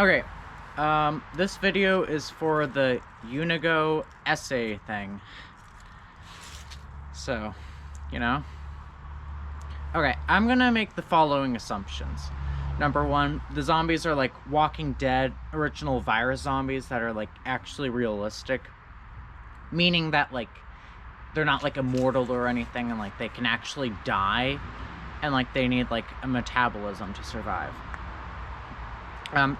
Okay, this video is for the Unigo essay thing. So, you know. Okay, I'm gonna make the following assumptions. Number one, the zombies are like Walking Dead original virus zombies that are like actually realistic. Meaning that like they're not like immortal or anything, and like they can actually die, and like they need like a metabolism to survive.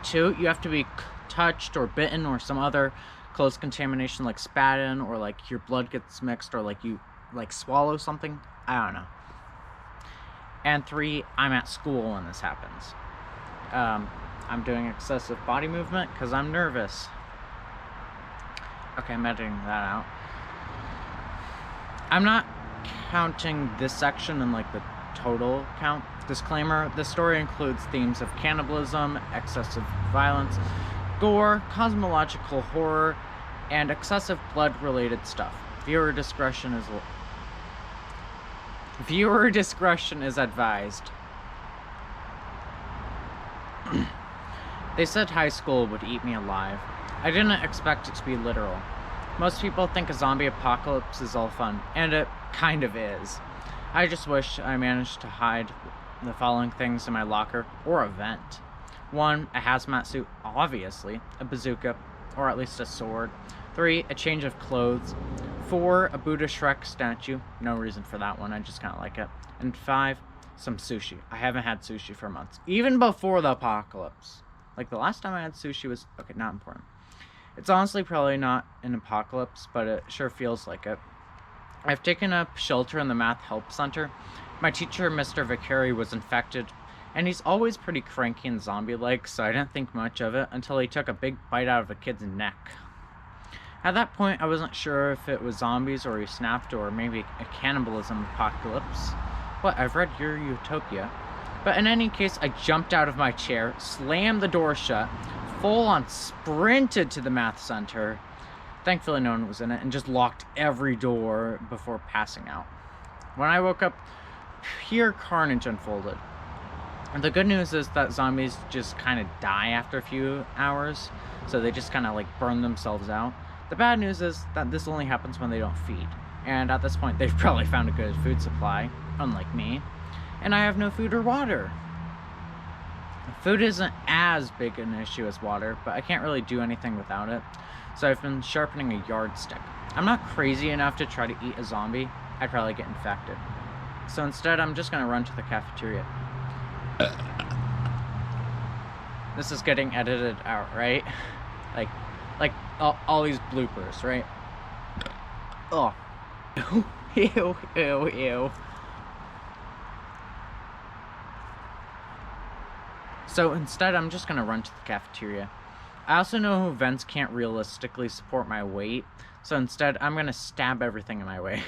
Two, you have to be touched or bitten or some other close contamination like spat in, or like your blood gets mixed, or like you like swallow something. I don't know. And three, I'm at school when this happens. I'm doing excessive body movement because I'm nervous. Okay, I'm editing that out. I'm not counting this section in like the total count. Disclaimer, this story includes themes of cannibalism, excessive violence, gore, cosmological horror, and excessive blood-related stuff. Viewer discretion is advised. They said high school would eat me alive. I didn't expect it to be literal. Most people think a zombie apocalypse is all fun, and it kind of is. I just wish I managed to hide the following things in my locker or a vent. 1, a hazmat suit, obviously, a bazooka, or at least a sword. 3, a change of clothes. 4, a Buddha Shrek statue, no reason for that one, I just kind of like it. And 5, some sushi. I haven't had sushi for months, even before the apocalypse. Like the last time I had sushi was, okay, not important. It's honestly probably not an apocalypse, but it sure feels like it. I've taken up shelter in the math help center. My teacher, Mr. Vicari, was infected, and he's always pretty cranky and zombie-like, so I didn't think much of it until he took a big bite out of a kid's neck. At that point, I wasn't sure if it was zombies or he snapped, or maybe a cannibalism apocalypse. What, I've read your Utopia. But in any case, I jumped out of my chair, slammed the door shut, full-on sprinted to the math center. Thankfully, no one was in it, and just locked every door before passing out. When I woke up, pure carnage unfolded. And the good news is that zombies just kind of die after a few hours, so they just kind of like burn themselves out. The bad news is that this only happens when they don't feed. And at this point, they've probably found a good food supply, unlike me. And I have no food or water. Food isn't as big an issue as water, but I can't really do anything without it. So I've been sharpening a yardstick. I'm not crazy enough to try to eat a zombie. I'd probably get infected. So instead, I'm just gonna run to the cafeteria. This is getting edited out, right? Like all these bloopers, right? Oh. Ew, ew, ew. So instead, I'm just gonna run to the cafeteria. I also know vents can't realistically support my weight, so instead, I'm gonna stab everything in my way.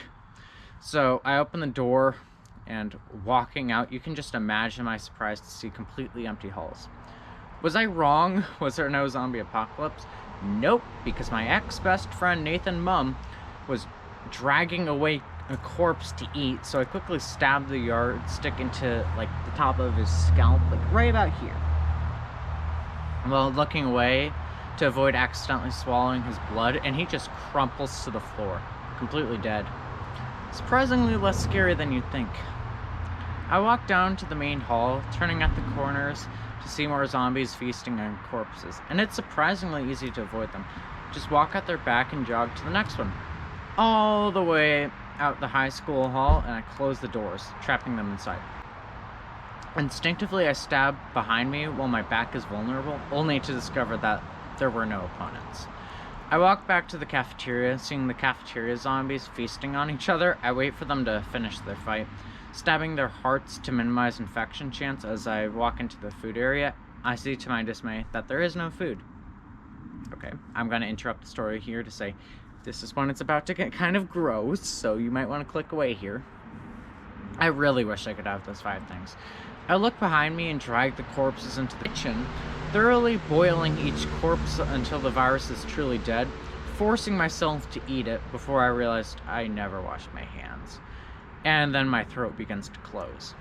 So I open the door, and walking out, you can just imagine my surprise to see completely empty halls. Was I wrong? Was there no zombie apocalypse? Nope, because my ex-best friend Nathan Mum was dragging away a corpse to eat, so I quickly stabbed the yardstick into like the top of his scalp, like right about here. While looking away to avoid accidentally swallowing his blood, and he just crumples to the floor, completely dead. Surprisingly less scary than you'd think. I walked down to the main hall, turning at the corners to see more zombies feasting on corpses, and it's surprisingly easy to avoid them. Just walk at their back and jog to the next one. All the way out the high school hall, and I close the doors, trapping them inside. Instinctively, I stab behind me while my back is vulnerable, only to discover that there were no opponents. I walk back to the cafeteria, seeing the cafeteria zombies feasting on each other. I wait for them to finish their fight, stabbing their hearts to minimize infection chance. As I walk into the food area, I see to my dismay that there is no food. Okay, I'm going to interrupt the story here to say this is when it's about to get kind of gross, so you might want to click away here. I really wish I could have those 5 things. I look behind me and drag the corpses into the kitchen, thoroughly boiling each corpse until the virus is truly dead, forcing myself to eat it before I realized I never washed my hands. And then my throat begins to close.